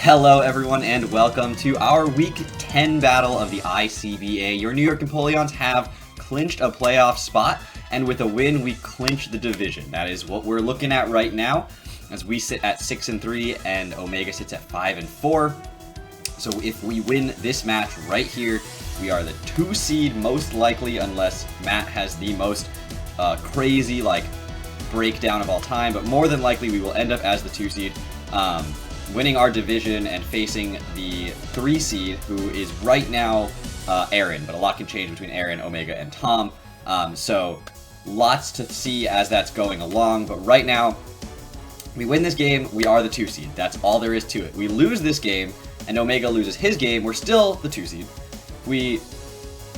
Hello everyone and welcome to our Week 10 battle of the ICBA. Your New York Empoleons have clinched a playoff spot, and with a win we clinch the division. That is what we're looking at right now, as we sit at 6-3 and Omega sits at 5-4. So if we win this match right here, we are the 2 seed most likely, unless Matt has the most crazy breakdown of all time, but more than likely we will end up as the 2 seed. Winning our division and facing the 3 seed, who is right now Aaron, but a lot can change between Aaron, Omega, and Tom. So lots to see as that's going along, but right now, we win this game, we are the 2 seed. That's all there is to it. We lose this game, and Omega loses his game, we're still the 2 seed. We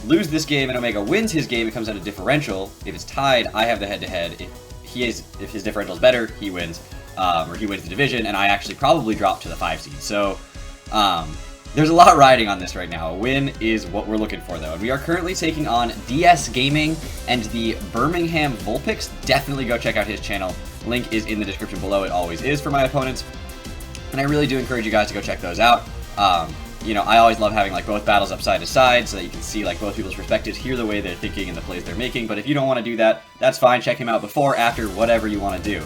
lose this game and Omega wins his game, it comes down to differential. If it's tied, I have the head-to-head. If his differential is better, he wins. Or he wins the division, and I actually probably drop to the 5 seed. So, there's a lot riding on this right now. A win is what we're looking for, though. And we are currently taking on DS Gaming and the Birmingham Vulpix. Definitely go check out his channel. Link is in the description below. It always is for my opponents. And I really do encourage you guys to go check those out. You know, I always love having both battles up side to side so that you can see both people's perspectives, hear the way they're thinking and the plays they're making. But if you don't want to do that, that's fine. Check him out before, after, whatever you want to do.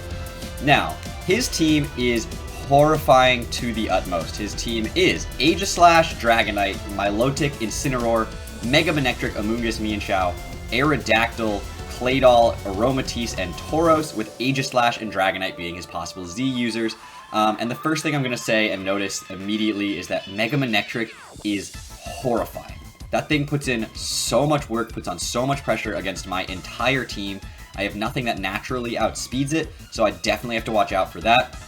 Now, his team is horrifying to the utmost. His team is Aegislash, Dragonite, Milotic, Incineroar, Mega Manectric, Amoonguss, Mienshao, Aerodactyl, Claydol, Aromatisse, and Tauros, with Aegislash and Dragonite being his possible Z users. And the first thing I'm going to say and notice immediately is that Mega Manectric is horrifying. That thing puts in so much work, puts on so much pressure against my entire team. I have nothing that naturally outspeeds it, so I definitely have to watch out for that.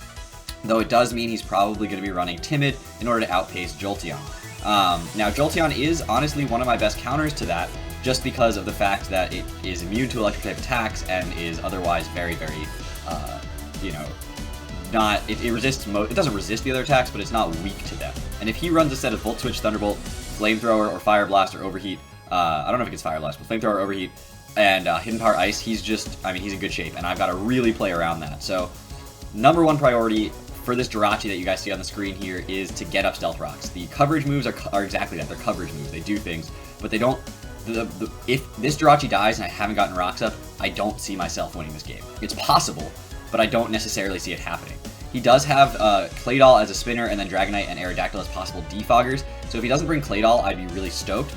Though it does mean he's probably going to be running Timid in order to outpace Jolteon. Now, Jolteon is honestly one of my best counters to that, just because of the fact that it is immune to electric type attacks and is otherwise very, very, it resists it doesn't resist the other attacks, but it's not weak to them. And if he runs a set of Volt Switch, Thunderbolt, Flamethrower, or Fire Blast, or Overheat, I don't know if it gets Fire Blast, but Flamethrower or Overheat, and Hidden Power Ice, he's in good shape, and I've got to really play around that. So, number 1 priority for this Jirachi that you guys see on the screen here is to get up Stealth Rocks. The coverage moves are exactly that. They're coverage moves. They do things, but they don't... if this Jirachi dies and I haven't gotten rocks up, I don't see myself winning this game. It's possible, but I don't necessarily see it happening. He does have Claydol as a spinner, and then Dragonite and Aerodactyl as possible defoggers, so if he doesn't bring Claydol, I'd be really stoked.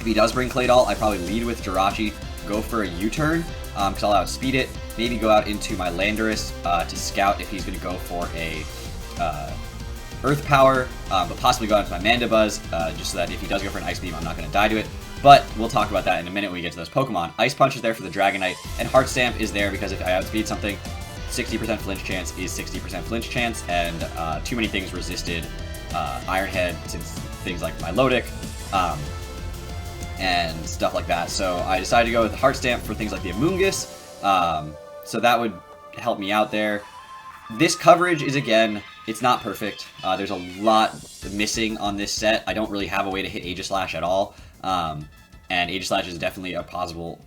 If he does bring Claydol, I'd probably lead with Jirachi, go for a U-turn, because I'll outspeed it, maybe go out into my Landorus to scout if he's going to go for a Earth Power, but possibly go out into my Mandibuzz, just so that if he does go for an Ice Beam, I'm not going to die to it. But we'll talk about that in a minute when we get to those Pokemon. Ice Punch is there for the Dragonite, and Heart Stamp is there because if I outspeed something, 60% flinch chance is 60% flinch chance, and too many things resisted Iron Head, since things like Milotic, and stuff like that. So I decided to go with the Heart Stamp for things like the Amoonguss, so that would help me out there. This coverage is, again, it's not perfect. There's a lot missing on this set. I don't really have a way to hit Aegislash at all, and Aegislash is definitely a possible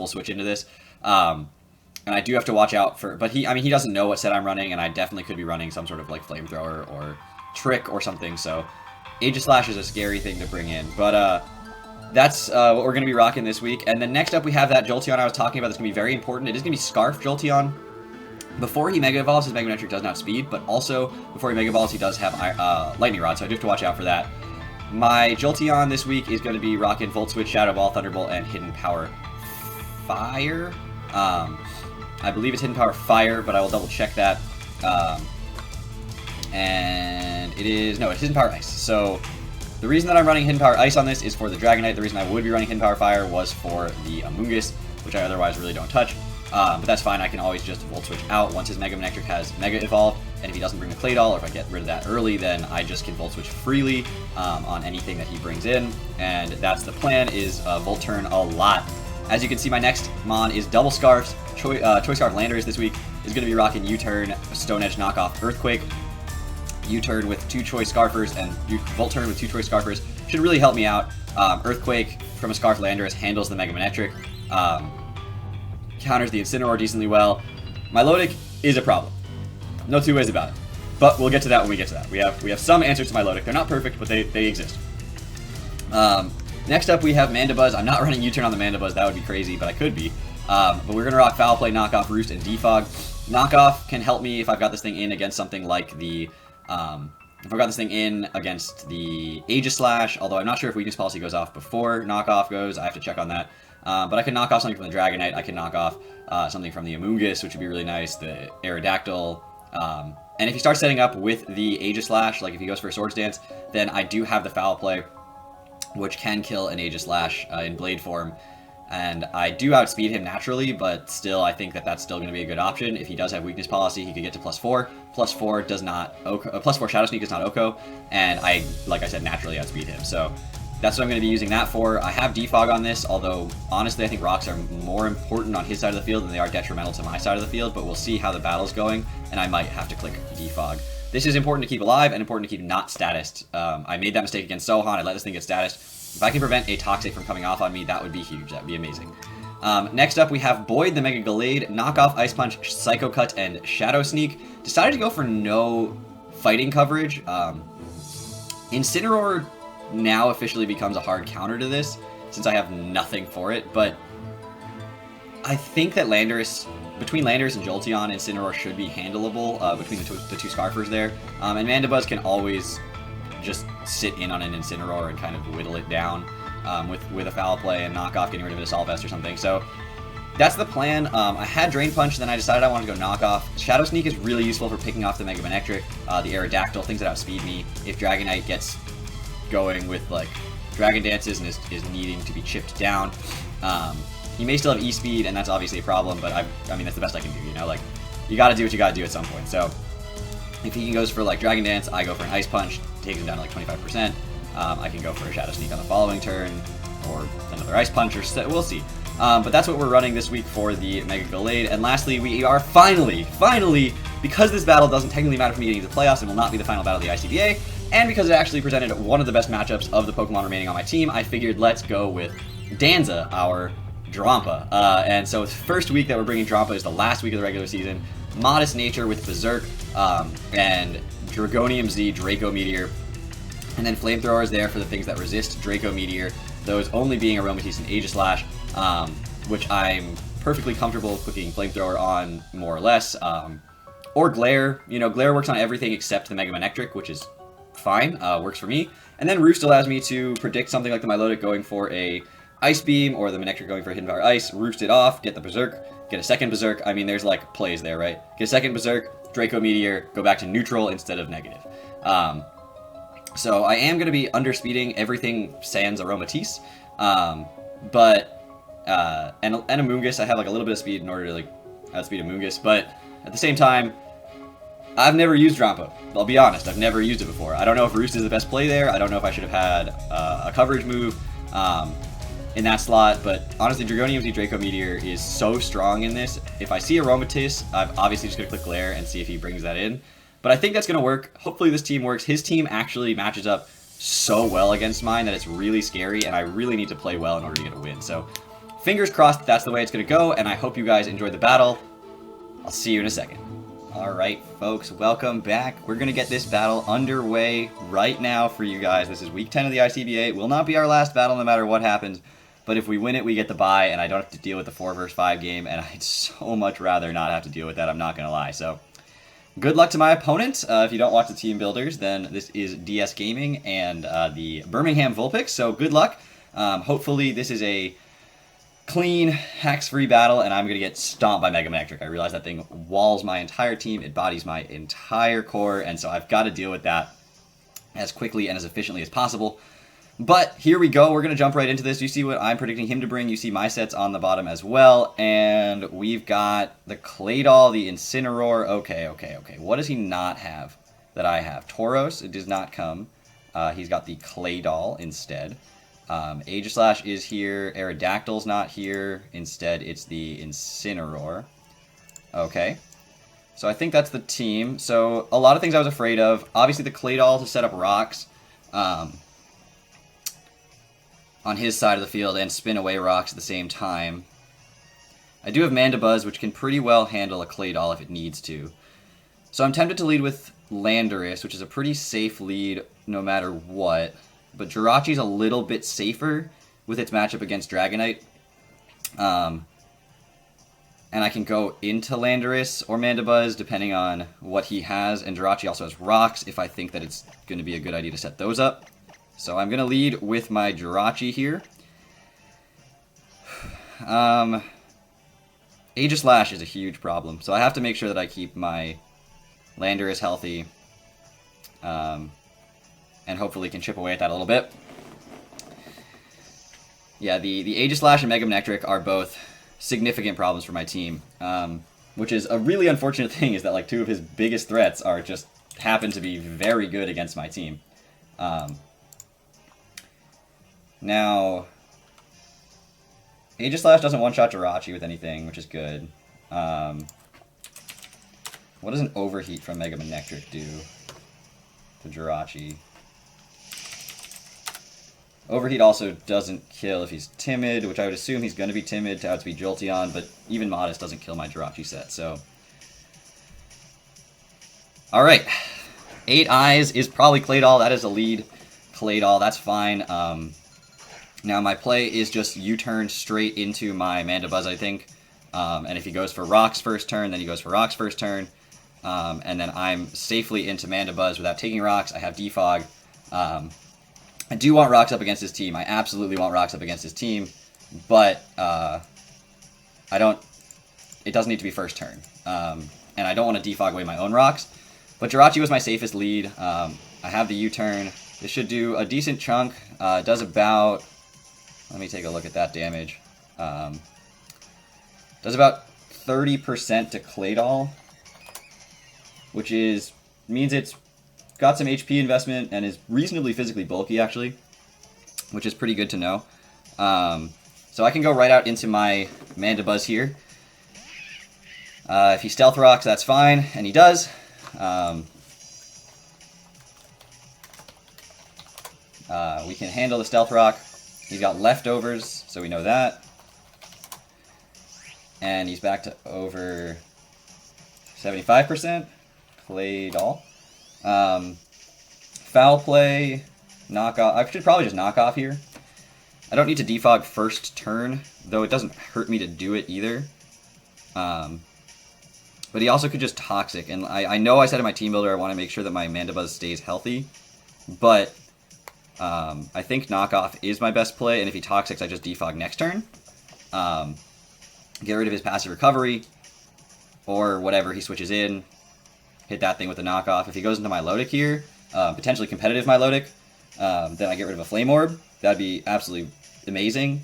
switch into this. And I do have to watch out for, but he doesn't know what set I'm running, and I definitely could be running some sort of Flamethrower or Trick or something, so Aegislash is a scary thing to bring in, but that's what we're going to be rocking this week. And then next up we have that Jolteon I was talking about that's going to be very important. It is going to be Scarf Jolteon. Before he Mega Evolves, his Mega Manectric does not outspeed, but also before he Mega Evolves, he does have Lightning Rod, so I do have to watch out for that. My Jolteon this week is going to be rocking Volt Switch, Shadow Ball, Thunderbolt, and Hidden Power Fire. I believe it's Hidden Power Fire, but I will double check that. And it's Hidden Power Ice. So the reason that I'm running Hidden Power Ice on this is for the Dragonite. The reason I would be running Hidden Power Fire was for the Amoonguss, which I otherwise really don't touch. But that's fine, I can always just Volt Switch out once his Mega Manectric has Mega Evolved, and if he doesn't bring the Claydol, or if I get rid of that early, then I just can Volt Switch freely on anything that he brings in, and that's the plan, is Volt Turn a lot. As you can see, my next Mon is Double Scarfs. Choice Scarf Landorus this week is going to be rocking U-Turn, Stone Edge knockoff Earthquake, U-Turn with 2 Choice Scarfers, and Volt Turn with 2 Choice Scarfers should really help me out. Earthquake from a Scarf Landorus handles the Mega Manectric, counters the Incineroar decently well. Milotic is a problem. No two ways about it. But we'll get to that when we get to that. We have some answers to Milotic. They're not perfect, but they exist. Next up, we have Mandibuzz. I'm not running U-turn on the Mandibuzz. That would be crazy, but I could be. But we're going to rock Foul Play, Knockoff, Roost, and Defog. Knockoff can help me if I've got this thing in against something like the... if I've got this thing in against the Aegislash, although I'm not sure if Weakness Policy goes off before Knockoff goes. I have to check on that. But I can knock off something from the Dragonite. I can knock off something from the Amoonguss, which would be really nice. The Aerodactyl. And if he starts setting up with the Aegislash, like if he goes for a Swords Dance, then I do have the Foul Play, which can kill an Aegislash in Blade form. And I do outspeed him naturally, but still I think that that's still going to be a good option. If he does have Weakness Policy, he could get to +4. +4 does not +4 Shadow Sneak is not Oko, and I, like I said, naturally outspeed him. So that's what I'm going to be using that for. I have Defog on this, although honestly I think rocks are more important on his side of the field than they are detrimental to my side of the field, but we'll see how the battle's going, and I might have to click Defog. This is important to keep alive and important to keep not statused. I made that mistake against Sohan. I let this thing get statused. If I can prevent a Toxic from coming off on me, that would be huge. That would be amazing. Next up, we have Boyd, the Mega Gallade, Knockoff, Ice Punch, Psycho Cut, and Shadow Sneak. Decided to go for no fighting coverage. Incineroar now officially becomes a hard counter to this, since I have nothing for it, but I think that Landorus, between Landorus and Jolteon, Incineroar should be handleable between the two Scarfers there. And Mandibuzz can always just sit in on an Incineroar and kind of whittle it down with a Foul Play and Knockoff, getting rid of a Assault Vest or something. So that's the plan. I had Drain Punch, then I decided I wanted to go Knockoff. Shadow Sneak is really useful for picking off the Mega Manectric, the Aerodactyl, things that outspeed me. If Dragonite gets going with like Dragon Dances and is needing to be chipped down, he may still have E-Speed, and that's obviously a problem, but I mean, that's the best I can do, you know? Like, you gotta do what you gotta do at some point. So if he goes for like Dragon Dance, I go for an Ice Punch, takes him down to like 25%. I can go for a Shadow Sneak on the following turn, or another Ice Punch, or we'll see. But that's what we're running this week for the Mega Gallade. And lastly, we are finally, because this battle doesn't technically matter for me getting to the playoffs and will not be the final battle of the ICBA, and because it actually presented one of the best matchups of the Pokemon remaining on my team, I figured let's go with Danza, our Drampa. And so the first week that we're bringing Drampa is the last week of the regular season. Modest Nature with Berserk, and Dragonium Z, Draco Meteor, and then Flamethrower is there for the things that resist Draco Meteor, those only being Aromatisse and Aegislash, which I'm perfectly comfortable clicking Flamethrower on, more or less, or Glare. You know, Glare works on everything except the Mega Manectric, which is fine, works for me. And then Roost allows me to predict something like the Milotic going for a Ice Beam, or the Manectric going for a Hidden Power Ice, Roost it off, get the Berserk, get a second Berserk. I mean, there's like plays there, right? Get a second Berserk, Draco Meteor, go back to neutral instead of negative. So I am going to be underspeeding everything sans Aromatisse, but and Amoonguss, I have like a little bit of speed in order to like outspeed Amoonguss, but at the same time, I've never used Drampa. I'll be honest, I've never used it before. I don't know if Roost is the best play there. I don't know if I should have had a coverage move in that slot, but honestly, Dragonium Z Draco Meteor is so strong in this. If I see Aromatisse, I'm obviously just going to click Glare and see if he brings that in. But I think that's going to work. Hopefully this team works. His team actually matches up so well against mine that it's really scary, and I really need to play well in order to get a win. So fingers crossed that's the way it's going to go, and I hope you guys enjoyed the battle. I'll see you in a second. Alright folks, welcome back. We're going to get this battle underway right now for you guys. This is week 10 of the ICBA. It will not be our last battle no matter what happens, but if we win it, we get the bye, and I don't have to deal with the 4 vs 5 game, and I'd so much rather not have to deal with that, I'm not going to lie. So good luck to my opponent. If you don't watch the team builders, then this is DS Gaming and the Birmingham Vulpix, so good luck. Hopefully this is a clean, hacks-free battle, and I'm going to get stomped by Mega Manectric. I realize that thing walls my entire team, it bodies my entire core, and so I've got to deal with that as quickly and as efficiently as possible. But here we go, we're going to jump right into this. You see what I'm predicting him to bring, you see my sets on the bottom as well, and we've got the Claydol, the Incineroar. Okay. What does he not have that I have? Tauros, it does not come. He's got the Claydol instead. Aegislash is here, Aerodactyl's not here, instead it's the Incineroar. Okay, so I think that's the team. So a lot of things I was afraid of. Obviously the Claydol to set up rocks on his side of the field and spin away rocks at the same time. I do have Mandibuzz, which can pretty well handle a Claydol if it needs to. So I'm tempted to lead with Landorus, which is a pretty safe lead no matter what. But Jirachi's a little bit safer with its matchup against Dragonite. And I can go into Landorus or Mandibuzz depending on what he has. And Jirachi also has rocks if I think that it's going to be a good idea to set those up. So I'm going to lead with my Jirachi here. Aegislash is a huge problem. So I have to make sure that I keep my Landorus healthy. And hopefully can chip away at that a little bit. Yeah, the Aegislash and Mega Manectric are both significant problems for my team, which is a really unfortunate thing, is that like two of his biggest threats are just happen to be very good against my team. Now, Aegislash doesn't one-shot Jirachi with anything, which is good. What does an Overheat from Mega Manectric do to Jirachi? Overheat also doesn't kill if he's timid, which I would assume he's going to be timid to outspeed Jolteon, but even Modest doesn't kill my Jirachi set, so... Alright. 8 Eyes is probably Claydol. That is a lead. Claydol, that's fine. Now my play is just U-turn straight into my Mandibuzz, I think. And if he goes for Rocks first turn, then he goes for Rocks first turn. And then I'm safely into Mandibuzz without taking Rocks. I have Defog. I do want Rocks up against his team. I absolutely want Rocks up against his team, but I don't. It doesn't need to be first turn, and I don't want to defog away my own Rocks. But Jirachi was my safest lead. I have the U-turn. This should do a decent chunk. It does about. Let me take a look at that damage. Does about 30% to Claydol, which means it's got some HP investment and is reasonably physically bulky, actually, which is pretty good to know. So I can go right out into my Mandibuzz here. If he Stealth Rocks, that's fine, and he does. We can handle the Stealth Rock. He's got leftovers, so we know that. And he's back to over 75%. Claydol. Foul play, knock off. I should probably just knock off here. I don't need to defog first turn, though it doesn't hurt me to do it either. But he also could just Toxic, and I know I said in my team builder I want to make sure that my Mandibuzz stays healthy, but I think knockoff is my best play, and if he Toxics, I just defog next turn. Get rid of his passive recovery, or whatever he switches in. Hit that thing with the knockoff. If he goes into my Milotic here, potentially competitive Milotic, then I get rid of a Flame Orb. That'd be absolutely amazing.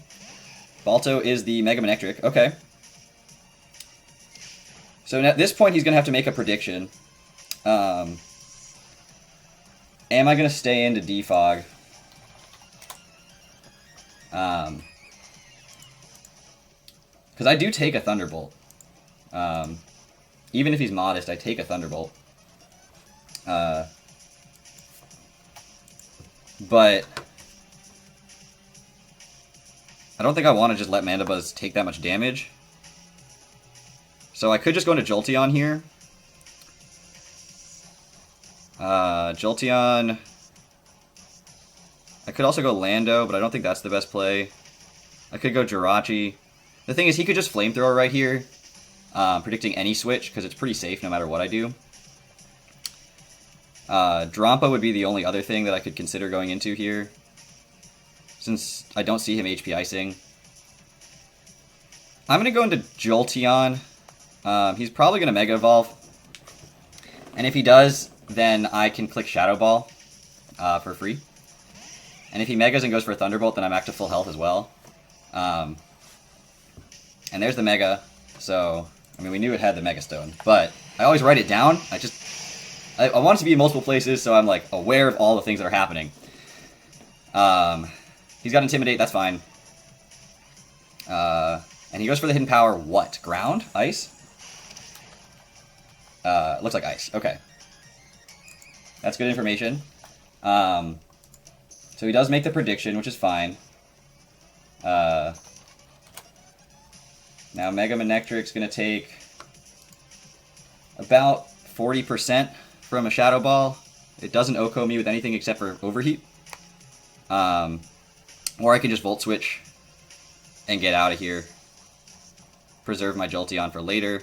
Balto is the Mega Manectric. Okay. So at this point, he's going to have to make a prediction. Am I going to stay into defog? Because I do take a Thunderbolt. Even if he's modest, I take a Thunderbolt. But I don't think I want to just let Mandibuzz take that much damage. So I could just go into Jolteon here. Jolteon. I could also go Lando, but I don't think that's the best play. I could go Jirachi. The thing is, he could just Flamethrower right here, predicting any switch, because it's pretty safe no matter what I do. Drampa would be the only other thing that I could consider going into here, since I don't see him HP Icing. I'm going to go into Jolteon. He's probably going to Mega Evolve, and if he does, then I can click Shadow Ball for free. And if he Megas and goes for a Thunderbolt, then I'm back to full health as well. And there's the Mega, so, I mean, we knew it had the Mega Stone, but I always write it down. I want it to be in multiple places, so I'm, like, aware of all the things that are happening. He's got Intimidate, that's fine. And he goes for the Hidden Power, what? Ground? Ice? Looks like Ice, okay. That's good information. So he does make the prediction, which is fine. Now Mega Manectric's going to take about 40% from a Shadow Ball. It doesn't OHKO me with anything except for Overheat. Or I can just Volt Switch and get out of here. Preserve my Jolteon for later.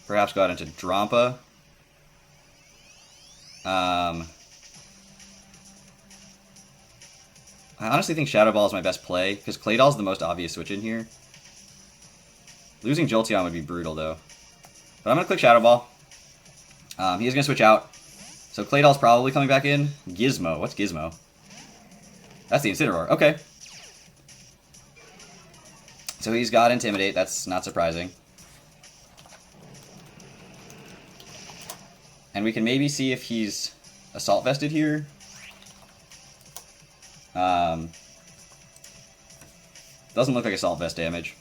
Perhaps go out into Drampa. I honestly think Shadow Ball is my best play, because Claydol is the most obvious switch in here. Losing Jolteon would be brutal, though. But I'm going to click Shadow Ball. He is going to switch out. So Claydol's probably coming back in. Gizmo. What's Gizmo? That's the Incineroar. Okay. So he's got Intimidate. That's not surprising. And we can maybe see if he's Assault Vested here. Doesn't look like Assault Vest damage.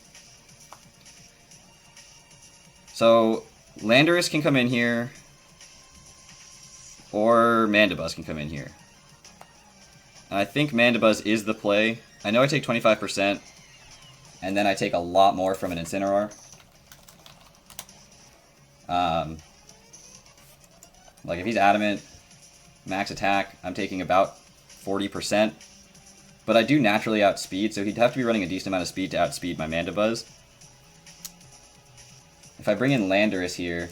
So Landorus can come in here, or Mandibuzz can come in here. And I think Mandibuzz is the play. I know I take 25%, and then I take a lot more from an Incineroar. Like if he's Adamant, max attack, I'm taking about 40%. But I do naturally outspeed, so he'd have to be running a decent amount of speed to outspeed my Mandibuzz. If I bring in Landorus here,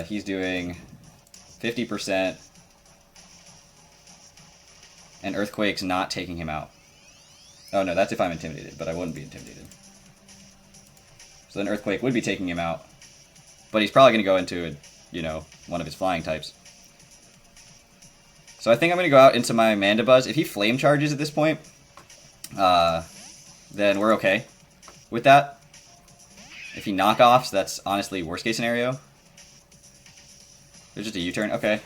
he's doing 50%, and Earthquake's not taking him out. Oh no, that's if I'm intimidated, but I wouldn't be intimidated. So then Earthquake would be taking him out, but he's probably going to go into, one of his flying types. So I think I'm going to go out into my Mandibuzz. If he Flame Charges at this point, then we're okay with that. If he knockoffs, that's honestly worst case scenario. There's just a U-turn. Okay.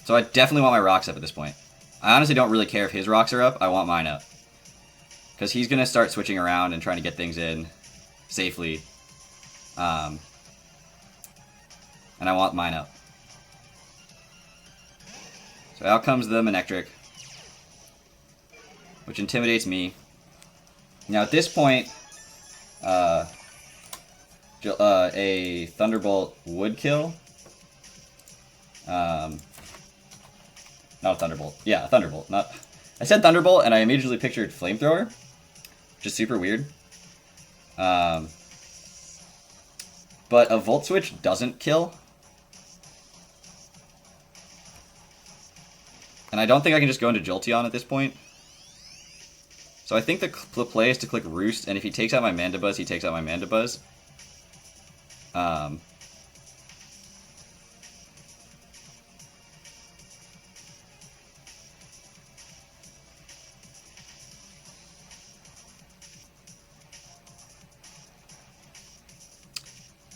So I definitely want my rocks up at this point. I honestly don't really care if his rocks are up. I want mine up. Because he's going to start switching around and trying to get things in safely. And I want mine up. So out comes the Manectric, which intimidates me. Now at this point, a Thunderbolt would kill. Not a Thunderbolt. Yeah, a Thunderbolt. Not. I said Thunderbolt, and I immediately pictured Flamethrower, which is super weird. But a Volt Switch doesn't kill. And I don't think I can just go into Jolteon at this point. So I think the play is to click Roost, and if he takes out my Mandibuzz, he takes out my Mandibuzz.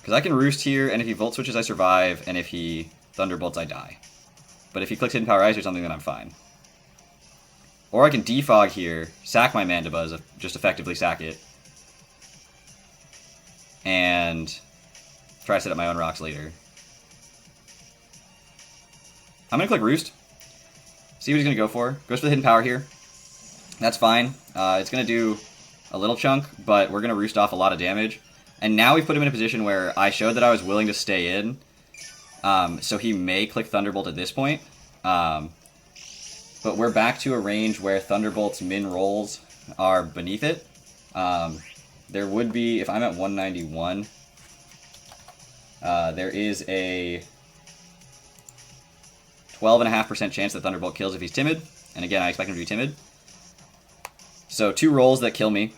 Because I can Roost here, and if he Volt Switches, I survive, and if he Thunderbolts, I die. But if he clicks Hidden Power Ice or something, then I'm fine. Or I can Defog here, sack my Mandibuzz, just effectively sack it, and try to set up my own rocks later. I'm going to click Roost, see what he's going to go for. Goes for the Hidden Power here. That's fine. It's going to do a little chunk, but we're going to Roost off a lot of damage. And now we've put him in a position where I showed that I was willing to stay in. So he may click Thunderbolt at this point. But we're back to a range where Thunderbolt's min rolls are beneath it. There would be, if I'm at 191, there is a 12.5% chance that Thunderbolt kills if he's timid. And again, I expect him to be timid. So 2 rolls that kill me.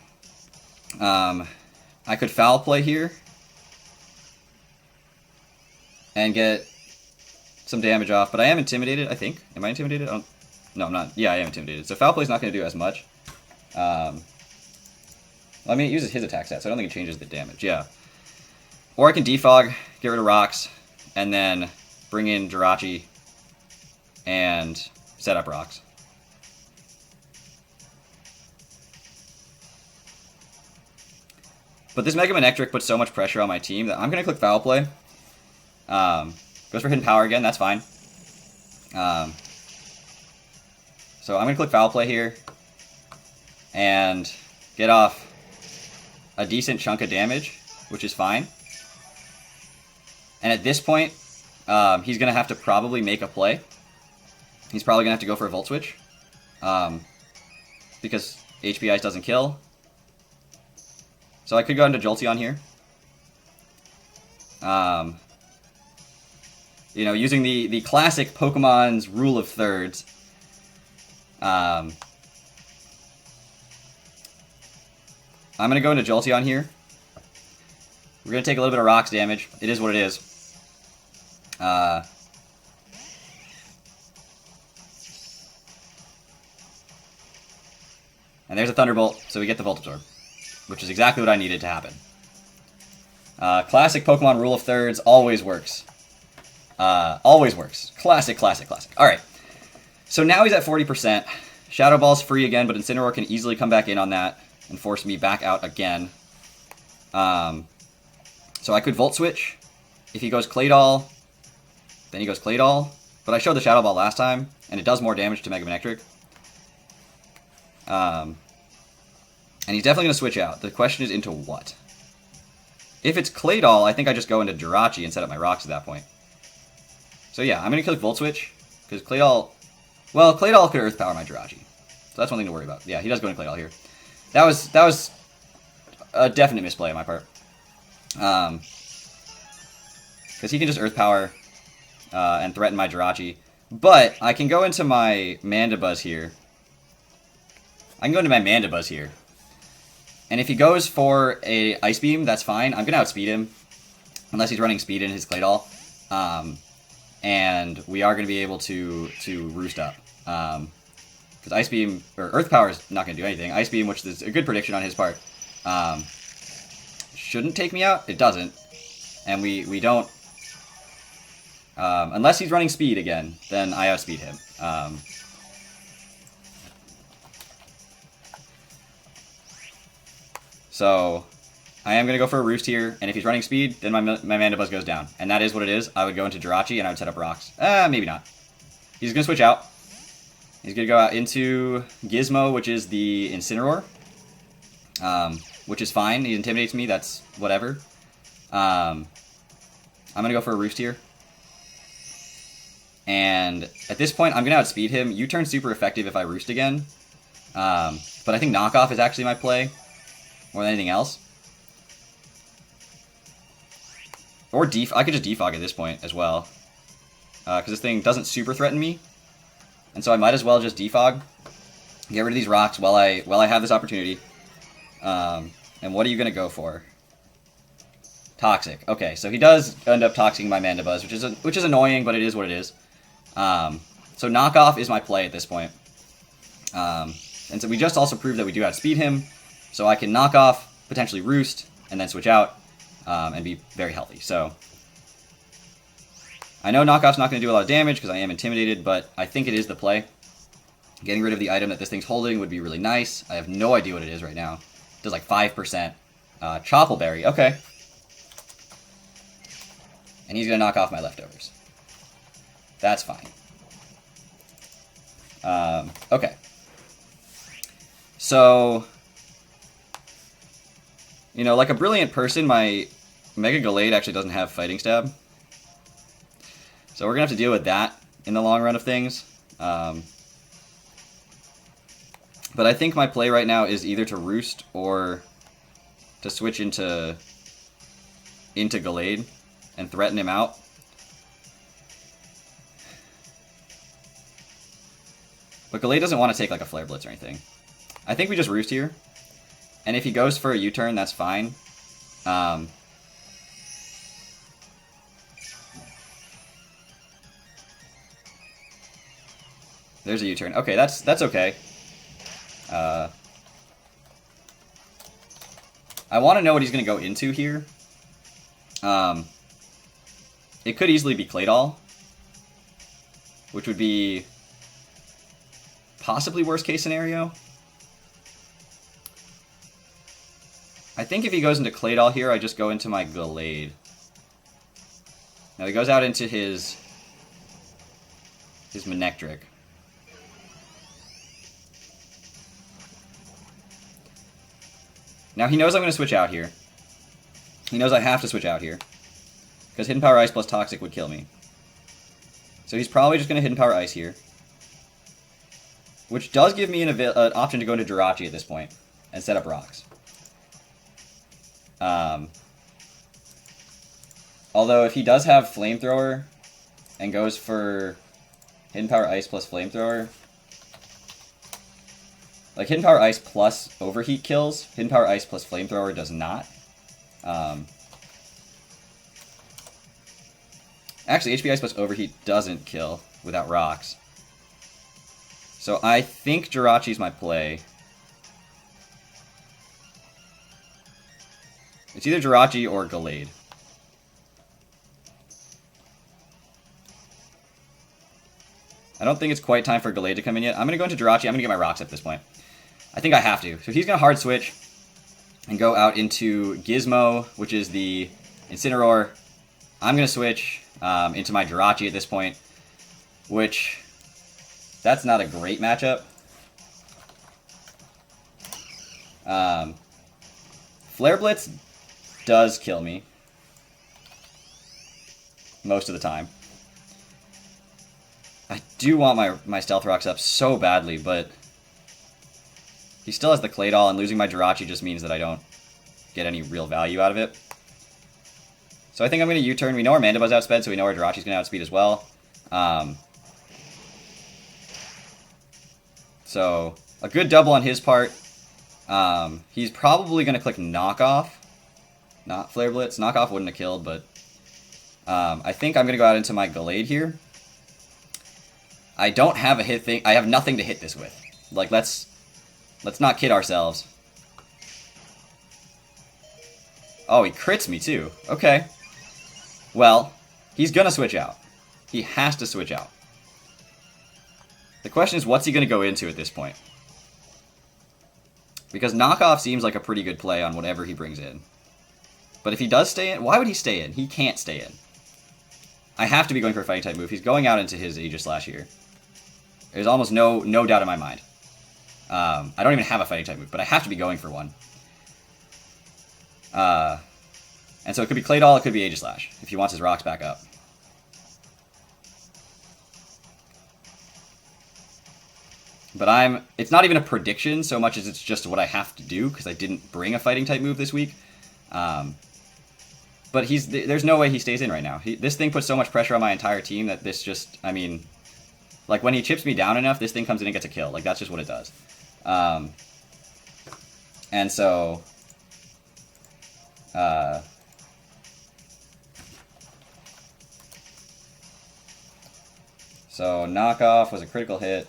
I could Foul Play here and get some damage off, but I am intimidated, I think. Am I intimidated? No, I'm not. Yeah, I am intimidated. So Foul Play is not going to do as much. I mean, it uses his attack stat, so I don't think it changes the damage. Yeah. Or I can Defog, get rid of rocks, and then bring in Jirachi and set up rocks. But this Mega Manectric puts so much pressure on my team that I'm going to click Foul Play. Goes for hidden power again, that's fine. So I'm going to click foul play here and get off a decent chunk of damage, which is fine. And at this point, he's going to have to probably make a play. He's probably going to have to go for a Volt Switch, because HP Ice doesn't kill. So I could go into Jolteon here. You know, using the classic Pokemon's rule of thirds. I'm going to go into Jolteon here. We're going to take a little bit of rocks damage. It is what it is. And there's a Thunderbolt, so we get the Volt Absorb, which is exactly what I needed to happen. Classic Pokemon rule of thirds always works. Always works. Classic, classic, classic. Alright. So now he's at 40%. Shadow Ball's free again, but Incineroar can easily come back in on that and force me back out again. So I could Volt Switch. If he goes Claydol, then he goes Claydol. But I showed the Shadow Ball last time, and it does more damage to Mega Manectric. And he's definitely going to switch out. The question is into what? If it's Claydol, I think I just go into Jirachi and set up my rocks at that point. So yeah, I'm going to click Volt Switch, because Claydol... Well, Claydol could Earth Power my Jirachi. So that's one thing to worry about. Yeah, he does go into Claydol here. That was a definite misplay on my part. Because he can just Earth Power and threaten my Jirachi. But I can go into my Mandibuzz here. And if he goes for a Ice Beam, that's fine. I'm going to outspeed him. Unless he's running speed in his Claydol. And we are going to be able to roost up. Because Ice Beam, or Earth Power is not going to do anything. Ice Beam, which is a good prediction on his part, shouldn't take me out. It doesn't. And we don't... unless he's running speed again, then I outspeed him. So I am going to go for a Roost here, and if he's running speed, then my Mandibuzz goes down. And that is what it is. I would go into Jirachi, and I would set up rocks. Maybe not. He's going to switch out. He's going to go out into Gizmo, which is the Incineroar. Which is fine. He intimidates me. That's whatever. I'm going to go for a Roost here. And at this point, I'm going to outspeed him. U-turn super effective if I Roost again. But I think Knockoff is actually my play more than anything else. Or I could just Defog at this point as well. Because this thing doesn't super threaten me. And so I might as well just Defog. Get rid of these rocks while I have this opportunity. And what are you going to go for? Toxic. Okay, so he does end up toxicing my Mandibuzz, which is annoying, but it is what it is. So Knockoff is my play at this point. And so we just also proved that we do outspeed him. So I can knock off, potentially Roost, and then switch out, and be very healthy. So I know Knockoff's not going to do a lot of damage because I am intimidated, but I think it is the play. Getting rid of the item that this thing's holding would be really nice. I have no idea what it is right now. It does like 5%. Choppleberry, okay. And he's going to knock off my leftovers. That's fine. Okay. So, you know, like a brilliant person, my Mega Gallade actually doesn't have Fighting Stab. So we're going to have to deal with that in the long run of things. But I think my play right now is either to Roost or to switch into Gallade and threaten him out. But Gallade doesn't want to take like a Flare Blitz or anything. I think we just Roost here. And if he goes for a U-turn, that's fine. There's a U-turn. Okay, that's okay. I want to know what he's going to go into here. It could easily be Claydol, which would be possibly worst case scenario. I think if he goes into Claydol here, I just go into my Gallade. Now he goes out into his Manectric. Now he knows I'm going to switch out here. He knows I have to switch out here. Because Hidden Power Ice plus Toxic would kill me. So he's probably just going to Hidden Power Ice here. Which does give me an option to go into Jirachi at this point. And set up rocks. Although if he does have Flamethrower and goes for Hidden Power Ice plus Flamethrower, like Hidden Power Ice plus Overheat kills, Hidden Power Ice plus Flamethrower does not. Actually, HP Ice plus Overheat doesn't kill without rocks. So I think Jirachi's my play. It's either Jirachi or Gallade. I don't think it's quite time for Gallade to come in yet. I'm going to go into Jirachi. I'm going to get my rocks at this point. I think I have to. So he's going to hard switch and go out into Gizmo, which is the Incineroar. I'm going to switch into my Jirachi at this point, which that's not a great matchup. Flare Blitz does kill me most of the time. I do want my Stealth Rocks up so badly, but he still has the Claydol, and losing my Jirachi just means that I don't get any real value out of it. So I think I'm going to U-turn. We know our Mandibuzz outsped, so we know our Jirachi's going to outspeed as well. So a good double on his part. He's probably going to click Knockoff, not Flare Blitz. Knockoff wouldn't have killed, but I think I'm going to go out into my Gallade here. I don't have a hit thing. I have nothing to hit this with. Like, let's not kid ourselves. Oh, he crits me too. Okay. Well, he's gonna switch out. He has to switch out. The question is, what's he gonna go into at this point? Because Knockoff seems like a pretty good play on whatever he brings in. But if he does stay in, why would he stay in? He can't stay in. I have to be going for a fighting type move. He's going out into his Aegislash here. There's almost no doubt in my mind. I don't even have a fighting type move, but I have to be going for one. And so it could be Claydol, it could be Aegislash, if he wants his rocks back up. But it's not even a prediction so much as it's just what I have to do, because I didn't bring a fighting type move this week. But there's no way he stays in right now. This thing puts so much pressure on my entire team that this just, I mean, like when he chips me down enough, this thing comes in and gets a kill. Like, that's just what it does. And so, Knockoff was a critical hit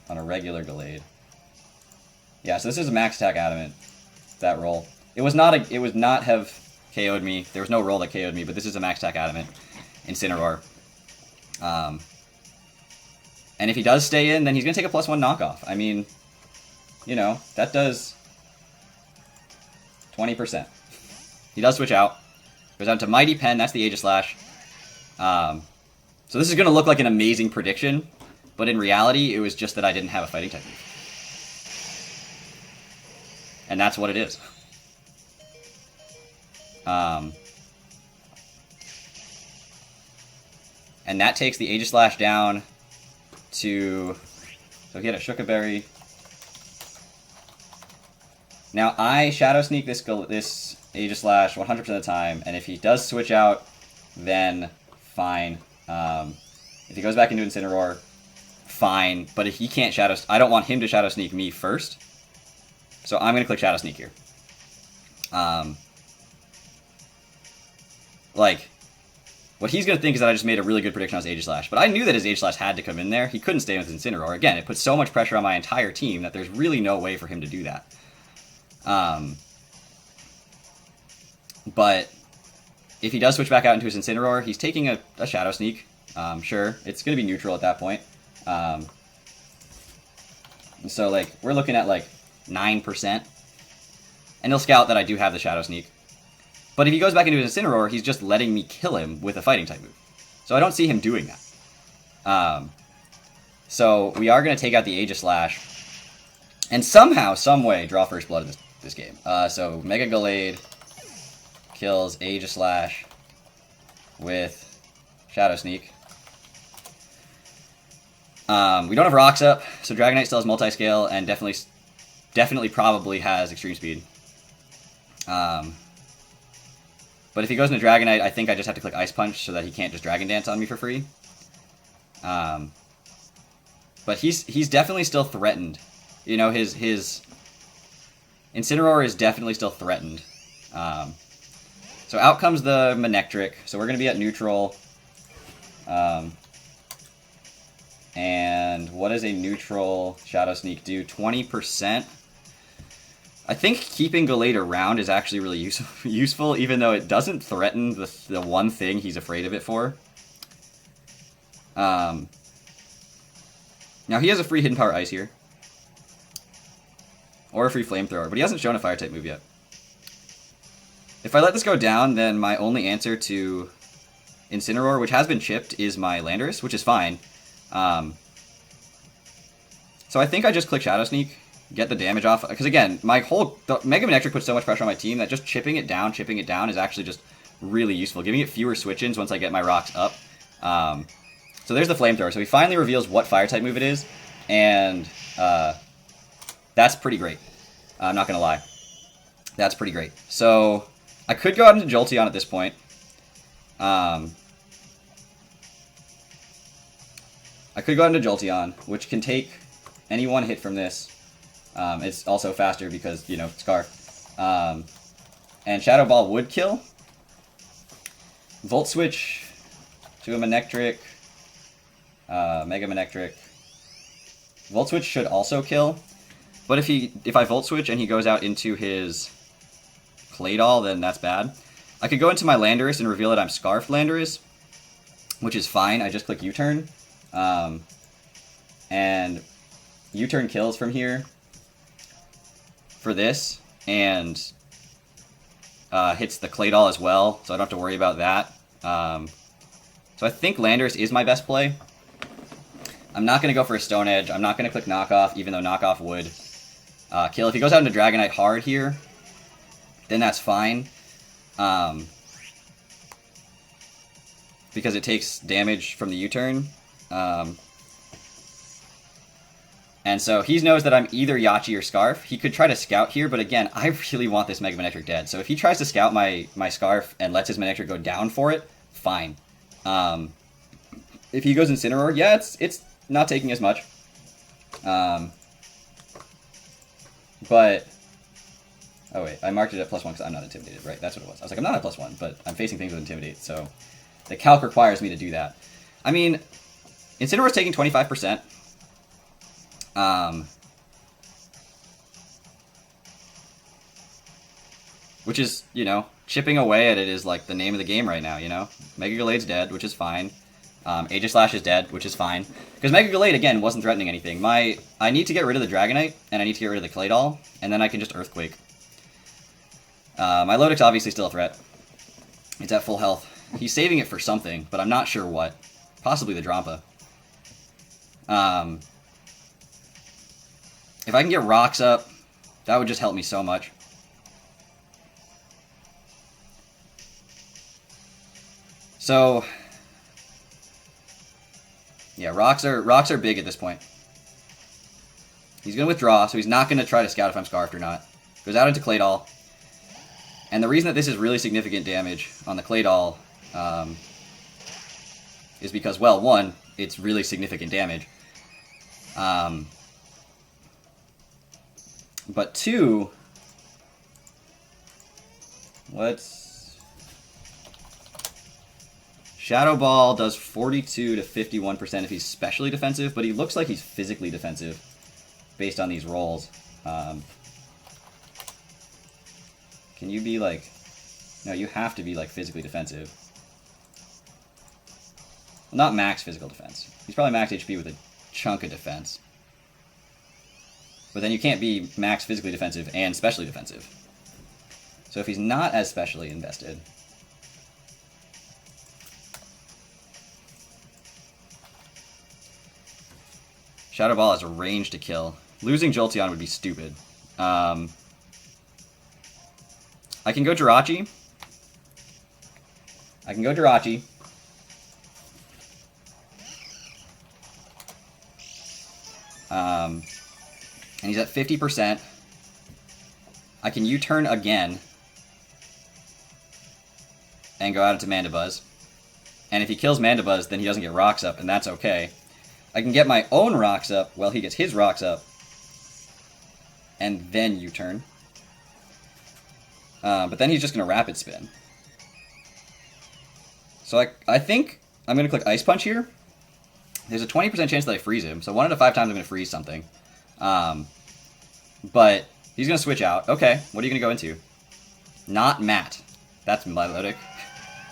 on a regular Gallade. Yeah, so this is a max attack Adamant, that roll. It would not have KO'd me. There was no roll that KO'd me, but this is a max attack Adamant Incineroar. And if he does stay in, then he's going to take a +1 knockoff. I mean, you know, that does 20%. He does switch out. Goes out to Mighty Pen, that's the Aegislash. So this is going to look like an amazing prediction, but in reality, it was just that I didn't have a fighting type move. And that's what it is. And that takes the Aegislash down to... So he had a Shukaberry. Now I Shadow Sneak this Aegislash 100% of the time, and if he does switch out, then fine. If he goes back into Incineroar, fine. But if he can't Shadow... I don't want him to Shadow Sneak me first. So I'm going to click Shadow Sneak here. Like, what he's going to think is that I just made a really good prediction on his Aegislash. But I knew that his Aegislash had to come in there. He couldn't stay with his Incineroar. Again, it puts so much pressure on my entire team that there's really no way for him to do that. But if he does switch back out into his Incineroar, he's taking a Shadow Sneak. Sure, it's going to be neutral at that point. So, like, we're looking at, like, 9%. And he'll scout that I do have the Shadow Sneak. But if he goes back into his Incineroar, he's just letting me kill him with a fighting type move. So I don't see him doing that. So we are going to take out the Aegislash. And somehow, someway, draw first blood in this game. So Mega Gallade kills Aegislash with Shadow Sneak. We don't have rocks up, so Dragonite still has multi-scale and definitely probably has extreme speed. But if he goes into Dragonite, I think I just have to click Ice Punch so that he can't just Dragon Dance on me for free. But he's definitely still threatened. You know, his Incineroar is definitely still threatened. So out comes the Manectric. So we're going to be at neutral. And what does a neutral Shadow Sneak do? 20%. I think keeping Gallade around is actually really useful, even though it doesn't threaten the one thing he's afraid of it for. Now he has a free Hidden Power Ice here. Or a free Flamethrower, but he hasn't shown a Fire-type move yet. If I let this go down, then my only answer to Incineroar, which has been chipped, is my Landorus, which is fine. So I think I just click Shadow Sneak, get the damage off, because again, the Mega Manectric puts so much pressure on my team that just chipping it down is actually just really useful, giving it fewer switch-ins once I get my rocks up. So there's the Flamethrower. So he finally reveals what Fire-type move it is, and that's pretty great. I'm not going to lie. That's pretty great. So I could go out into Jolteon at this point. I could go into Jolteon, which can take any one hit from this. It's also faster because, you know, Scarf. And Shadow Ball would kill. Volt Switch to a Manectric. Mega Manectric. Volt Switch should also kill. But if I Volt Switch and he goes out into his Claydol, then that's bad. I could go into my Landorus and reveal that I'm Scarfed Landorus, which is fine. I just click U-turn. And U-turn kills from here for this, and hits the Claydol as well, so I don't have to worry about that. So I think Landorus is my best play. I'm not going to go for a Stone Edge. I'm not going to click Knockoff, even though Knockoff would kill. If he goes out into Dragonite hard here, then that's fine. Because it takes damage from the U-turn. And so he knows that I'm either Yachi or Scarf. He could try to Scout here, but again, I really want this Mega Manectric dead. So if he tries to Scout my Scarf and lets his Manectric go down for it, fine. If he goes Incineroar, yeah, it's not taking as much. But... oh wait, I marked it at +1 because I'm not intimidated, right? That's what it was. I was like, I'm not at +1, but I'm facing things with Intimidate, so the calc requires me to do that. I mean, Incineroar's taking 25%. Which is, you know, chipping away at it is like the name of the game right now, you know? Mega Gallade's dead, which is fine. Aegislash is dead, which is fine. Because Mega Gallade, again, wasn't threatening anything. I need to get rid of the Dragonite, and I need to get rid of the Claydol, and then I can just Earthquake. My Lodix obviously still a threat. It's at full health. He's saving it for something, but I'm not sure what. Possibly the Drampa. If I can get rocks up, that would just help me so much. So, yeah, rocks are big at this point. He's going to withdraw, so he's not going to try to Scout if I'm Scarfed or not. Goes out into Claydol. And the reason that this is really significant damage on the Claydol is because, well, one, it's really significant damage. But two, Shadow Ball does 42 to 51% if he's specially defensive, but he looks like he's physically defensive based on these rolls. Can you be like... no, you have to be like physically defensive. Well, not max physical defense. He's probably max HP with a chunk of defense. But then you can't be max physically defensive and specially defensive. So if he's not as specially invested... Shadow Ball has a range to kill. Losing Jolteon would be stupid. I can go Jirachi. And he's at 50%. I can U-turn again and go out into Mandibuzz. And if he kills Mandibuzz, then he doesn't get Rocks Up, and that's okay. I can get my own Rocks Up while he gets his Rocks Up, and then U-turn. But then he's just going to Rapid Spin. So I think I'm going to click Ice Punch here. There's a 20% chance that I freeze him, so 1 out of 5 times I'm going to freeze something. But he's going to switch out. Okay, what are you going to go into? Not Matt. That's Milotic.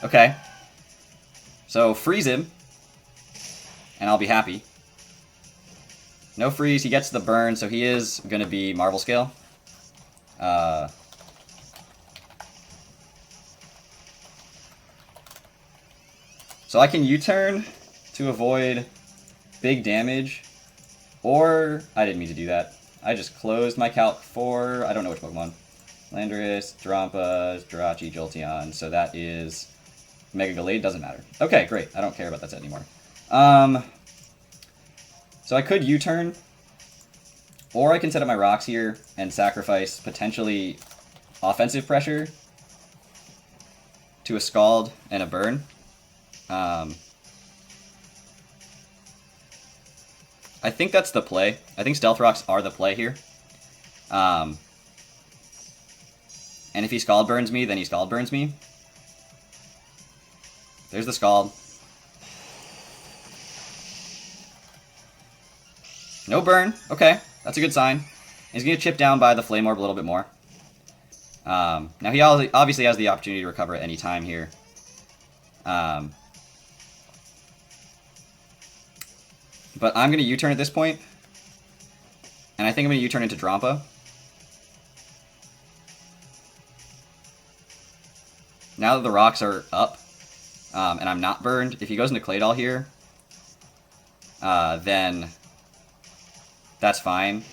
Okay. So freeze him, and I'll be happy. No freeze, he gets the burn, so he is going to be Marvel Scale. So I can U-turn to avoid big damage, or I didn't mean to do that. I just closed my calc for, I don't know which Pokemon. Landorus, Drampa, Jirachi, Jolteon, so that is Mega Gallade, doesn't matter. Okay, great, I don't care about that set anymore. So I could U-turn, or I can set up my rocks here and sacrifice potentially offensive pressure to a Scald and a burn. I think that's the play. I think Stealth Rocks are the play here. And if he Scald Burns me, then he Scald Burns me. There's the Scald. No burn. Okay, that's a good sign. He's going to chip down by the Flame Orb a little bit more. Now he obviously has the opportunity to recover at any time here. But I'm going to U-turn at this point, and I think I'm going to U-turn into Drampa. Now that the rocks are up, and I'm not burned, if he goes into Claydol here, then that's fine.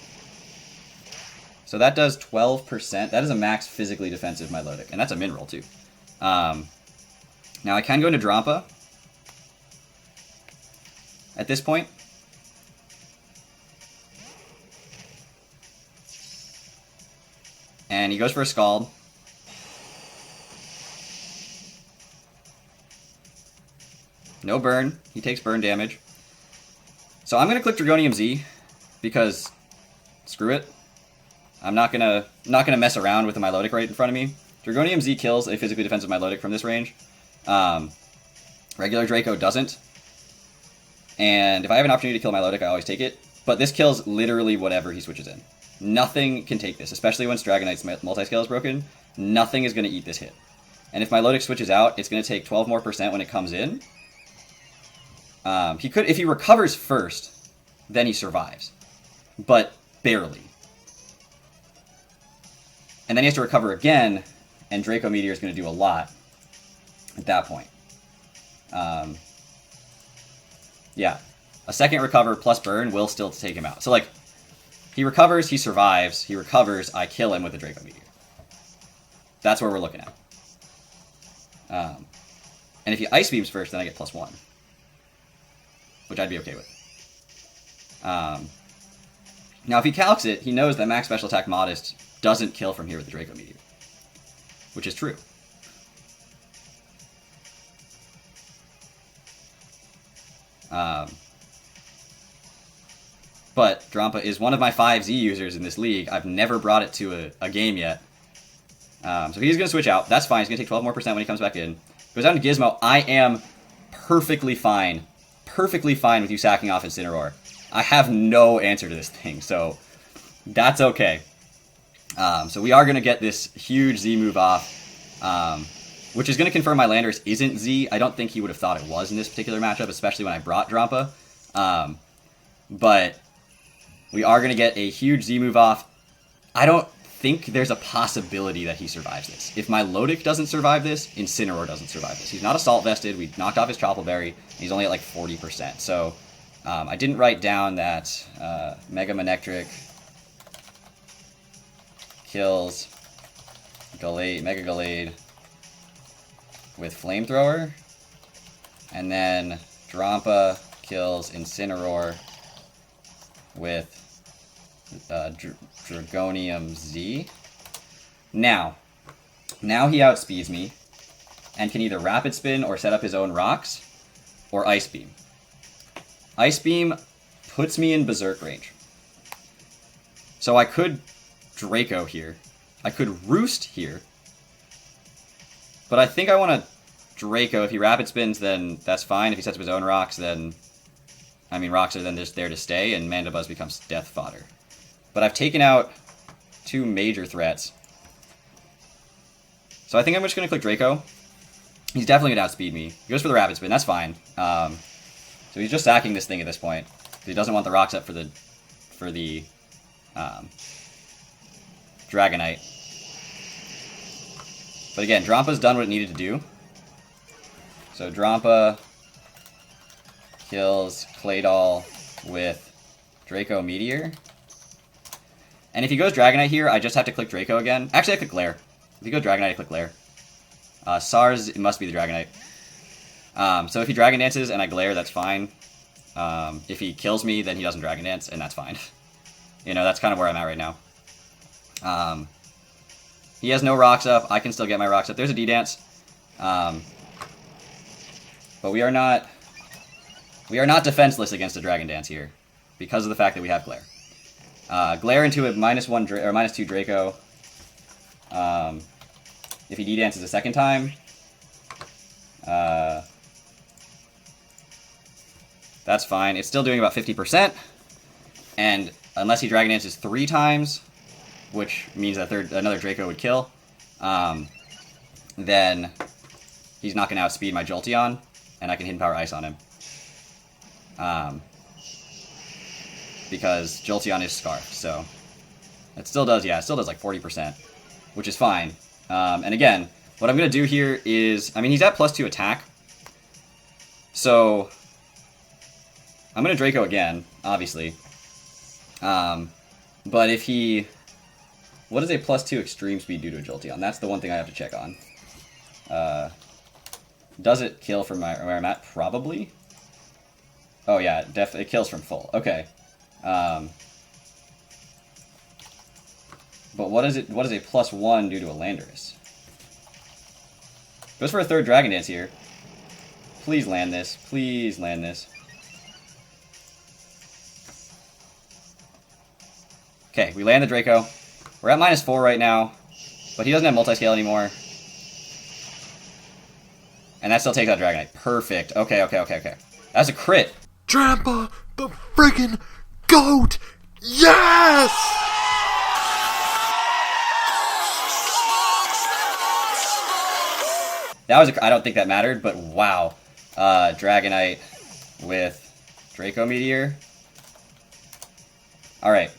So that does 12%. That is a max physically defensive Milotic, and that's a min roll too. Now I can go into Drampa at this point. And he goes for a Scald. No burn. He takes burn damage. So I'm going to click Dragonium Z because screw it. I'm not gonna mess around with the Milotic right in front of me. Dragonium Z kills a physically defensive Milotic from this range. Regular Draco doesn't. And if I have an opportunity to kill Milotic, I always take it. But this kills literally whatever he switches in. Nothing can take this, especially when Dragonite's multiscale is broken. Nothing is going to eat this hit. And if Milotic switches out, it's going to take 12% more when it comes in. He could, if he recovers first, then he survives. But barely. And then he has to recover again, and Draco Meteor is going to do a lot at that point. Yeah. A second recover plus burn will still take him out. So, like, he recovers, he survives, he recovers, I kill him with a Draco Meteor. That's what we're looking at. And if he Ice Beams first, then I get +1. Which I'd be okay with. Now, if he calcs it, he knows that max special attack Modest doesn't kill from here with the Draco Meteor. Which is true. But Drampa is one of my 5 Z users in this league. I've never brought it to a game yet. So he's going to switch out. That's fine. He's going to take 12% more when he comes back in. Goes down to Gizmo. I am perfectly fine with you sacking off Incineroar. I have no answer to this thing, so that's okay. So we are going to get this huge Z move off, which is going to confirm my Landorus isn't Z. I don't think he would have thought it was in this particular matchup, especially when I brought Drampa. But we are going to get a huge Z move off. I don't think there's a possibility that he survives this. If my Milotic doesn't survive this, Incineroar doesn't survive this. He's not Assault Vested. We knocked off his Choppleberry. He's only at like 40%. So I didn't write down that Mega Manectric kills Mega Gallade with Flamethrower, and then Drampa kills Incineroar with Dragonium Z. Now he outspeeds me and can either Rapid Spin or set up his own rocks or Ice Beam. Ice Beam puts me in Berserk range. So I could Draco here. I could Roost here. But I think I want to Draco. If he Rapid Spins, then that's fine. If he sets up his own rocks, then... I mean, rocks are then just there to stay, and Mandibuzz becomes death fodder. But I've taken out 2 major threats. So I think I'm just going to click Draco. He's definitely going to outspeed me. He goes for the Rapid Spin. That's fine. So he's just sacking this thing at this point. He doesn't want the rocks up for the Dragonite. But again, Drampa's done what it needed to do. So Drampa kills Claydol with Draco Meteor. And if he goes Dragonite here, I just have to click Draco again. Actually, I click Glare. If he goes Dragonite, I click Glare. SARS, it must be the Dragonite. So if he Dragon Dances and I Glare, that's fine. If he kills me, then he doesn't Dragon Dance, and that's fine. You know, that's kind of where I'm at right now. He has no rocks up. I can still get my rocks up. There's a D-Dance. But we are not defenseless against a Dragon Dance here because of the fact that we have Glare. Glare into a -1 or -2 Draco. If he D-Dances a second time, that's fine. It's still doing about 50%, and unless he Dragon Dances 3 times, which means that another Draco would kill, then he's not going to outspeed my Jolteon, and I can Hidden Power Ice on him. Because Jolteon is Scarfed, so it still does, yeah, it still does like 40%, which is fine. And again, what I'm going to do here is, I mean, he's at +2 attack, so I'm going to Draco again, obviously. But if he... What does a +2 extreme speed do to a Jolteon? That's the one thing I have to check on. Does it kill from where I'm at? Probably. Oh yeah, it kills from full. Okay. But what does a +1 do to a Landorus? Goes for a third Dragon Dance here. Please land this. Please land this. Okay, we land the Draco. We're at -4 right now, but he doesn't have multi-scale anymore. And that still takes out Dragonite. Perfect. Okay. That's a crit. Drampa the friggin' GOAT! Yes! That was I don't think that mattered, but wow. Dragonite with Draco Meteor. Alright.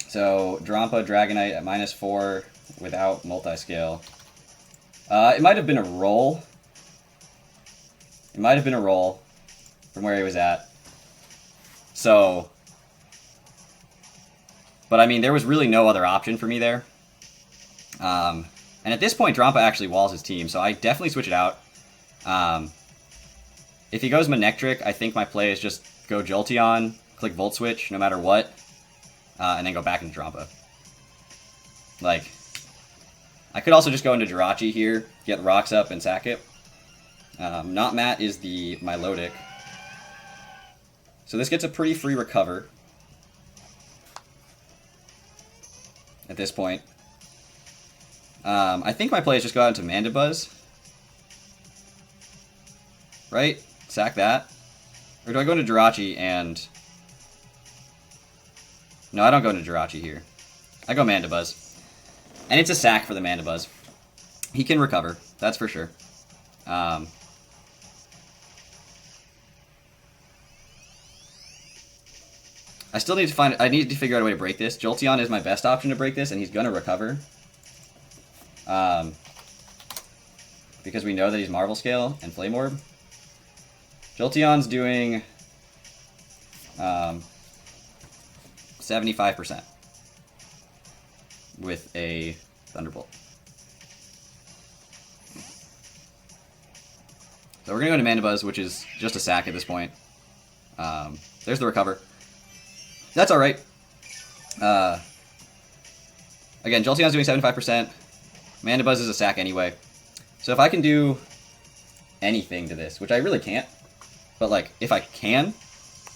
So, Drampa Dragonite at -4 without multi-scale. It might have been a roll. It might have been a roll from where he was at. So, but I mean, there was really no other option for me there. And at this point, Drampa actually walls his team, so I definitely switch it out. If he goes Manectric, I think my play is just go Jolteon, click Volt Switch no matter what, and then go back into Drampa. Like, I could also just go into Jirachi here, get the rocks up, and sack it. Not Matt is the Milotic. So this gets a pretty free recover at this point. I think my play is just go out into Mandibuzz. Right? Sack that. Or do I go into Jirachi and... No, I don't go into Jirachi here. I go Mandibuzz. And it's a sack for the Mandibuzz. He can recover, that's for sure. I still need to I need to figure out a way to break this. Jolteon is my best option to break this, and he's going to recover. Because we know that he's Marvel Scale and Flame Orb. Jolteon's doing 75% with a Thunderbolt. So we're going to go into Mandibuzz, which is just a sack at this point. There's the recover. That's alright. Again, Jolteon's doing 75%. Mandibuzz is a sack anyway. So if I can do anything to this, which I really can't, but like, if I can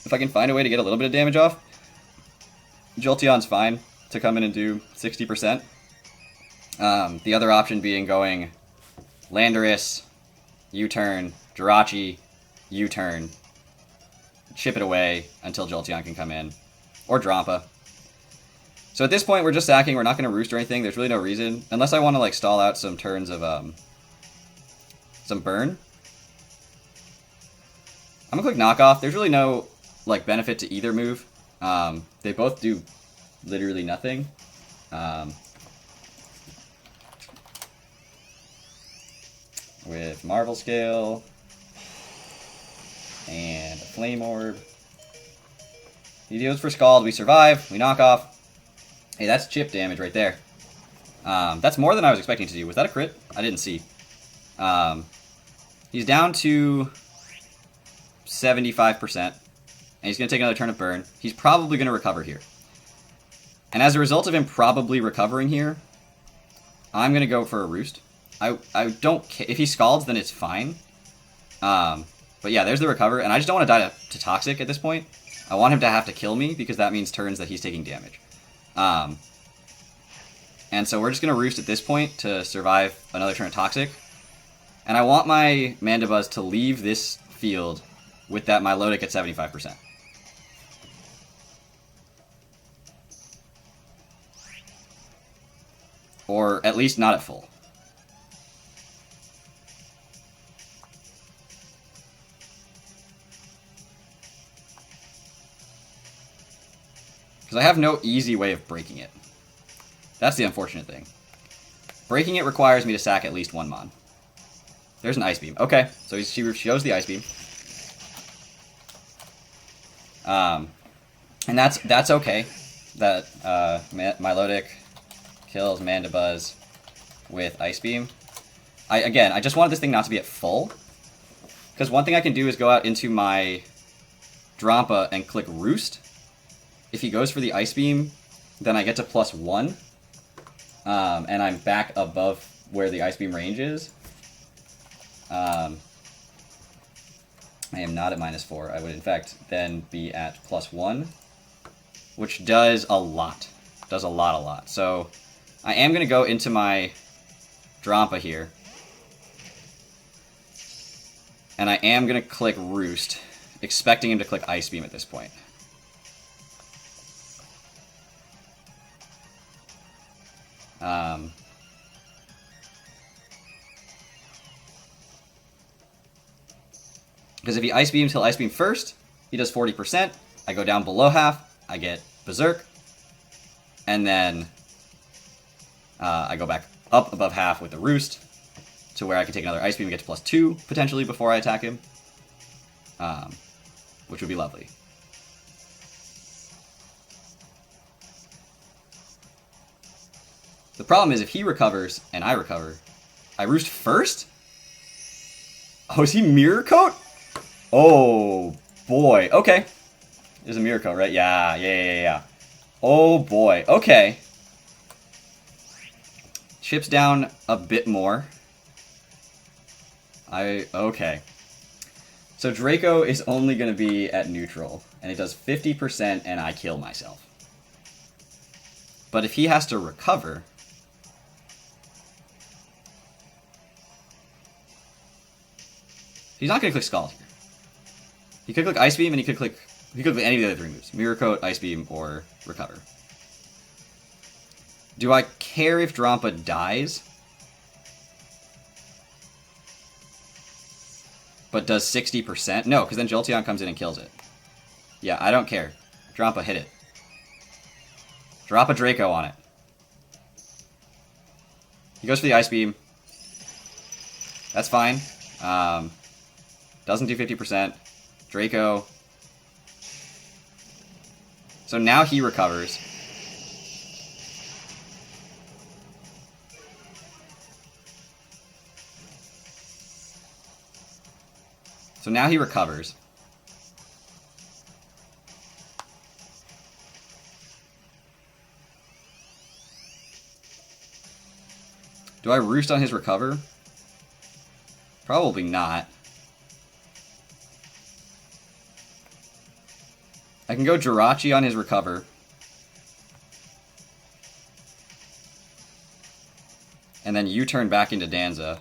find a way to get a little bit of damage off, Jolteon's fine to come in and do 60%. The other option being going Landorus, U-turn, Jirachi, U-turn, chip it away until Jolteon can come in, or Drampa. So at this point, we're just sacking. We're not going to roost or anything. There's really no reason, unless I want to like stall out some turns of some burn. I'm gonna click knockoff. There's really no like benefit to either move. They both do literally nothing. With Marvel Scale and a Flame Orb. He deals for Scald. We survive. We knock off. Hey, that's chip damage right there. That's more than I was expecting to do. Was that a crit? I didn't see. He's down to 75%. And he's going to take another turn of burn. He's probably going to recover here. And as a result of him probably recovering here, I'm going to go for a roost. I don't care. If he scalds, then it's fine. But yeah, there's the recover. And I just don't want to die to Toxic at this point. I want him to have to kill me because that means turns that he's taking damage. And so we're just going to roost at this point to survive another turn of Toxic. And I want my Mandibuzz to leave this field with that Milotic at 75%. Or at least not at full. Because I have no easy way of breaking it. That's the unfortunate thing. Breaking it requires me to sack at least one Mon. There's an Ice Beam. Okay, so she shows the Ice Beam. And that's okay. That Milotic kills Mandibuzz with Ice Beam. I just wanted this thing not to be at full. Because one thing I can do is go out into my Drampa and click Roost. If he goes for the Ice Beam, then I get to +1. And I'm back above where the Ice Beam range is. I am not at -4. I would, in fact, then be at +1. Which does a lot. Does a lot. So, I am going to go into my Drampa here. And I am going to click Roost, expecting him to click Ice Beam at this point. Because if he Ice Beams, he'll Ice Beam first. He does 40%. I go down below half. I get Berserk. And then I go back up above half with the Roost to where I can take another Ice Beam and get to +2 potentially before I attack him. Which would be lovely. The problem is if he recovers and I recover, I Roost first? Oh, is he Mirror Coat? Oh, boy. Okay. There's a Mirror Coat, right? Yeah. Oh, boy. Okay. Chips down a bit more. Okay. So Draco is only going to be at neutral, and it does 50% and I kill myself. But if he has to recover... He's not going to click Scald here. He could click Ice Beam, and he could click any of the other 3 moves. Mirror Coat, Ice Beam, or Recover. Do I care if Drampa dies? But does 60%? No, because then Jolteon comes in and kills it. Yeah, I don't care. Drampa, hit it. Drop a Draco on it. He goes for the Ice Beam. That's fine. Doesn't do 50%. Draco. So now he recovers. So now he recovers. Do I roost on his recover? Probably not. I can go Jirachi on his recover. And then U-turn back into Danza.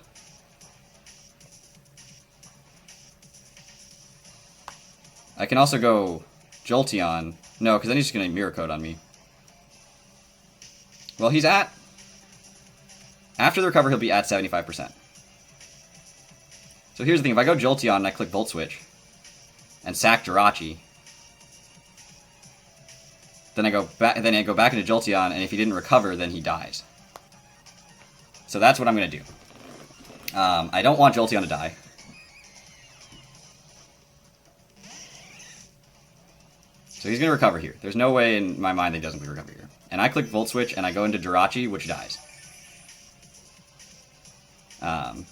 I can also go Jolteon. No, because then he's just going to Mirror Coat on me. Well, he's at... After the recover, he'll be at 75%. So here's the thing. If I go Jolteon and I click Volt Switch and sack Jirachi, then I go back into Jolteon, and if he didn't recover, then he dies. So that's what I'm going to do. I don't want Jolteon to die. So he's going to recover here. There's no way in my mind that he doesn't recover here. And I click Volt Switch, and I go into Jirachi, which dies. Because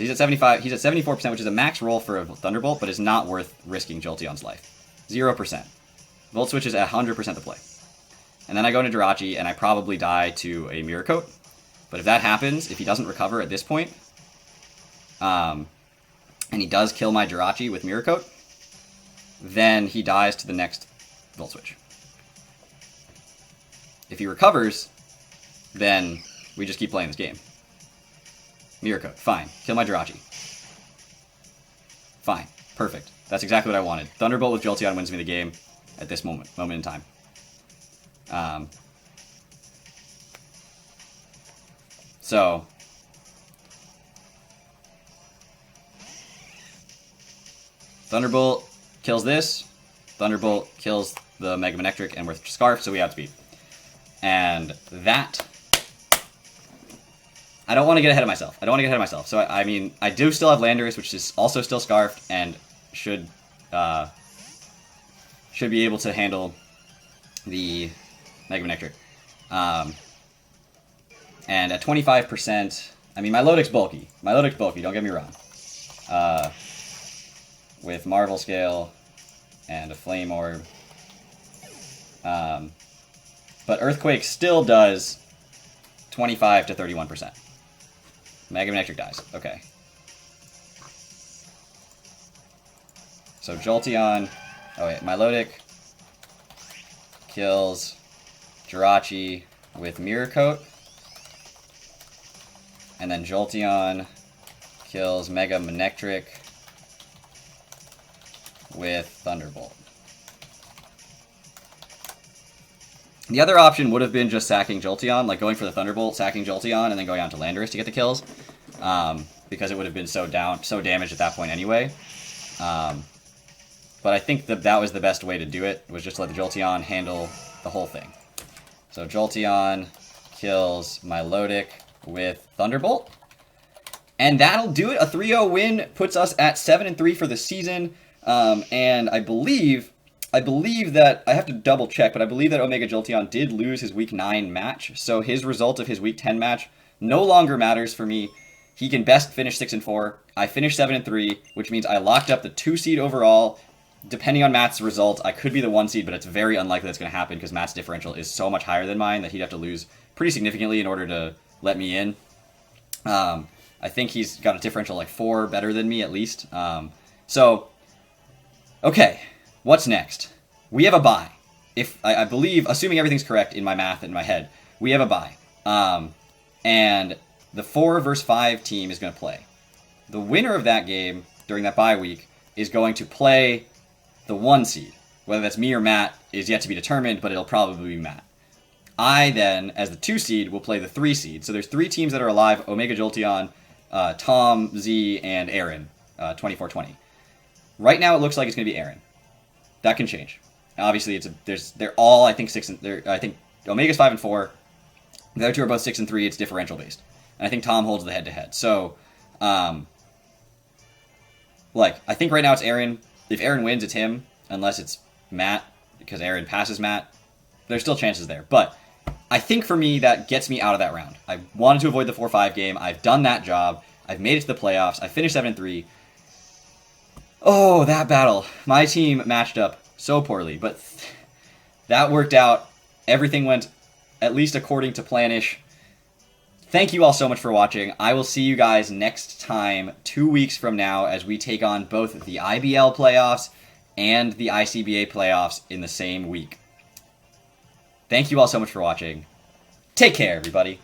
he's at 75, he's at 74%, which is a max roll for a Thunderbolt, but it's not worth risking Jolteon's life. 0%. Volt Switch is at 100% the play. And then I go into Jirachi, and I probably die to a Mirror Coat. But if that happens, if he doesn't recover at this point, and he does kill my Jirachi with Mirror Coat, then he dies to the next Volt Switch. If he recovers, then we just keep playing this game. Mirror Coat, fine. Kill my Jirachi. Fine. Perfect. That's exactly what I wanted. Thunderbolt with Jolteon wins me the game at this moment in time. So... Thunderbolt kills this. Thunderbolt kills the Mega Manectric, and we're Scarf, so we outspeed. And that... I don't want to get ahead of myself. So, I mean, I do still have Landorus, which is also still Scarfed, and should be able to handle the Mega Manectric. And at 25%, I mean, my Lodic's bulky. Don't get me wrong. With Marvel Scale and a Flame Orb. But Earthquake still does 25 to 31%. Mega Manectric dies. Okay. So Jolteon... Oh wait, Milotic kills Jirachi with Mirror Coat. And then Jolteon kills Mega Manectric with Thunderbolt. The other option would have been just sacking Jolteon, like going for the Thunderbolt, sacking Jolteon, and then going on to Landorus to get the kills, because it would have been so damaged at that point anyway. But I think that was the best way to do it, was just let the Jolteon handle the whole thing. So Jolteon kills Milotic with Thunderbolt, and that'll do it. A 3-0 win puts us at 7-3 for the season, and I believe that, I have to double check, but I believe that Omega Jolteon did lose his Week 9 match, so his result of his Week 10 match no longer matters for me. He can best finish 6-4. I finished 7-3, which means I locked up the 2 seed overall. Depending on Matt's result, I could be the 1 seed, but it's very unlikely that's going to happen because Matt's differential is so much higher than mine that he'd have to lose pretty significantly in order to let me in. I think he's got a differential like 4 better than me at least. Okay. What's next? We have a bye. If I believe, assuming everything's correct in my math and in my head, we have a bye. And the 4 versus 5 team is going to play. The winner of that game during that bye week is going to play the 1 seed. Whether that's me or Matt is yet to be determined, but it'll probably be Matt. I then, as the 2 seed, will play the 3 seed. So there's 3 teams that are alive: Omega Jolteon, Tom, Z, and Aaron, 2420. Right now it looks like it's going to be Aaron. That can change. Obviously, they're all, I think, 6 and I think Omega's 5-4. The other 2 are both 6-3. It's differential based, and I think Tom holds the head-to-head. So, I think right now it's Aaron. If Aaron wins, it's him, unless it's Matt, because Aaron passes Matt. There's still chances there. But I think for me, that gets me out of that round. I wanted to avoid the 4-5 game. I've done that job. I've made it to the playoffs. I finished 7-3. Oh, that battle. My team matched up so poorly, but that worked out. Everything went at least according to plan-ish. Thank you all so much for watching. I will see you guys next time, 2 weeks from now, as we take on both the IBL playoffs and the ICBA playoffs in the same week. Thank you all so much for watching. Take care, everybody.